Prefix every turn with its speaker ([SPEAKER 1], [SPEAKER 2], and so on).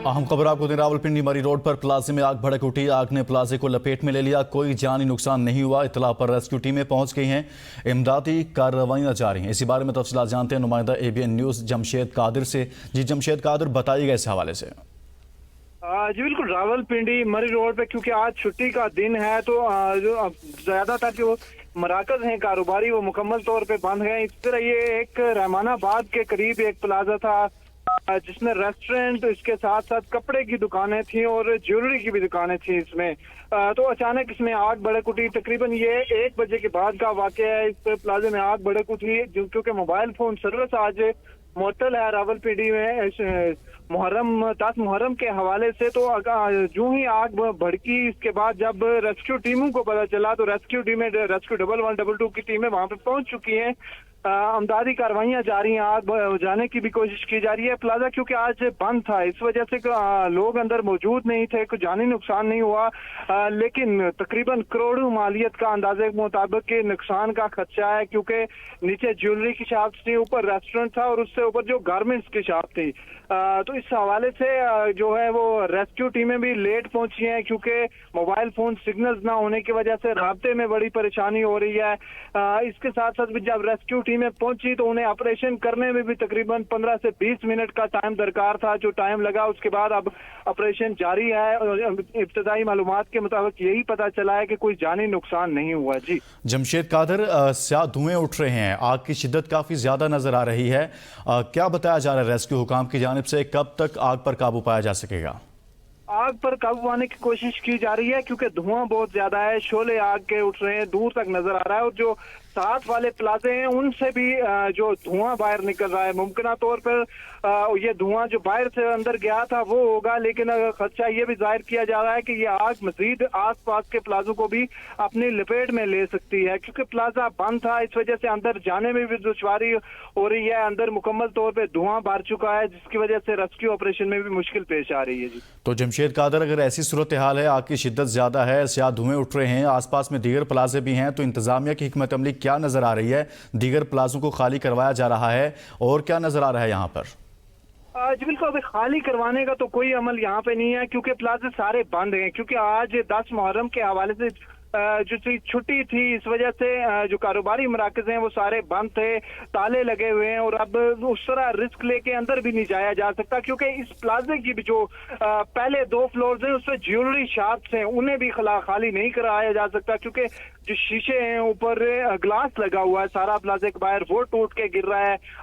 [SPEAKER 1] अहम खबर आपको दें, रावलपिंडी मरी रोड पर प्लाजे में आग भड़क उठी। आग ने प्लाजे को लपेट में ले लिया। कोई जानी नुकसान नहीं हुआ। इतला पर रेस्क्यू टीमें पहुंच गई हैं। इमदादी कार्रवाइयां जारी हैं। इसी बारे में तफसीलात जानते हैं नुमाइंदा ABN न्यूज़ जमशेद कादिर से। जी जमशेद कादिर, बताइएगा इस हवाले से।
[SPEAKER 2] जी बिल्कुल, रावलपिंडी मरी रोड पे क्योंकि आज छुट्टी का दिन है तो जो ज्यादातर जो मराकज हैं कारोबारी वो मुकम्मल तौर पे बंद हैं। इस तरह ये एक रहमानाबाद के करीब एक प्लाजा था जिसमें रेस्टोरेंट, इसके साथ साथ कपड़े की दुकानें थी और ज्वेलरी की भी दुकानें थी इसमें। तो अचानक इसमें आग भड़क उठी। तकरीबन ये 1 बजे के बाद का वाकया है। इस प्लाजे में आग भड़क उठी क्योंकि मोबाइल फोन सर्विस आज मुअत्तल है रावलपिंडी में 10 मुहर्रम के हवाले से। तो जो ही आग भड़की, इसके बाद जब रेस्क्यू टीमों को पता चला तो रेस्क्यू 112 की टीमें वहां पे पहुंच चुकी हैं। अमदादी कार्रवाइयां जारी हैं। आग बुझाने की भी कोशिश की जा रही है। प्लाजा क्योंकि आज बंद था, इस वजह से लोग अंदर मौजूद नहीं थे, कुछ जानी नुकसान नहीं हुआ। लेकिन तकरीबन करोड़ों मालियत का अंदाजे के मुताबिक नुकसान का खदशा है क्योंकि नीचे ज्वेलरी की शॉप थी, ऊपर रेस्टोरेंट था और उससे ऊपर जो गारमेंट्स की शॉप थी। तो इस हवाले से जो है वो रेस्क्यू टीमें भी लेट पहुंची हैं क्योंकि मोबाइल फोन सिग्नल्स ना होने की वजह से राब्ते में बड़ी परेशानी हो रही है। इसके साथ साथ भी जब रेस्क्यू टीमें पहुंची तो उन्हें ऑपरेशन करने में भी तकरीबन 15 से 20 मिनट का टाइम दरकार था। जो टाइम लगा उसके बाद अब ऑपरेशन जारी है। इब्तदाई मालूमात के मुताबिक यही पता चला है कि कोई जानी नुकसान नहीं हुआ। जी
[SPEAKER 1] जमशेद कादिर, स्याह धुएं उठ रहे हैं, आग की शिद्दत काफ़ी ज़्यादा नज़र आ रही है। क्या बताया जा रहा है रेस्क्यू हुकाम की जानिब से, कब तक आग पर काबू पाया जा सकेगा?
[SPEAKER 2] आग पर काबू पाने की कोशिश की जा रही है क्योंकि धुआं बहुत ज्यादा है, शोले आग के उठ रहे हैं, दूर तक नजर आ रहा है। और जो साथ वाले प्लाजे हैं उनसे भी जो धुआं बाहर निकल रहा है। मुमकिन तौर पर ये धुआं जो बाहर से अंदर गया था वो होगा, लेकिन खदशा ये भी जाहिर किया जा रहा है कि ये आग मजीद आसपास के प्लाजों को भी अपनी लपेट में ले सकती है क्योंकि प्लाजा बंद था। इस वजह से अंदर जाने में भी दुश्वारी हो रही है। अंदर मुकम्मल तौर पर धुआं भर चुका है जिसकी वजह से रेस्क्यू ऑपरेशन में भी मुश्किल पेश आ रही है। जी
[SPEAKER 1] तो जमशेद कादिर, अगर ऐसी सूरत हाल है, आग की शिद्दत ज़्यादा है, स्याह धुएं उठ रहे हैं, आसपास में दीगर प्लाजे भी हैं, तो इंतजामिया की हिकमत अमली क्या नज़र आ रही है? दीगर प्लाजों को खाली करवाया जा रहा है और क्या नज़र आ रहा है यहाँ पर?
[SPEAKER 2] जी बिल्कुल, अभी खाली करवाने का तो कोई अमल यहाँ पे नहीं है क्योंकि प्लाजे सारे बंद हैं क्योंकि आज 10 मुहर्रम के हवाले से जो छुट्टी थी, इस वजह से जो कारोबारी मराकज हैं वो सारे बंद थे, ताले लगे हुए हैं और अब उस तरह रिस्क लेके अंदर भी नहीं जाया जा सकता क्योंकि इस प्लाजे की भी जो पहले 2 फ्लोर्स हैं उसमें ज्वेलरी शॉप्स हैं, उन्हें भी खाली नहीं कराया जा सकता क्योंकि जो शीशे हैं ऊपर ग्लास लगा हुआ है सारा प्लाजे के बाहर, वो टूट के गिर रहा है।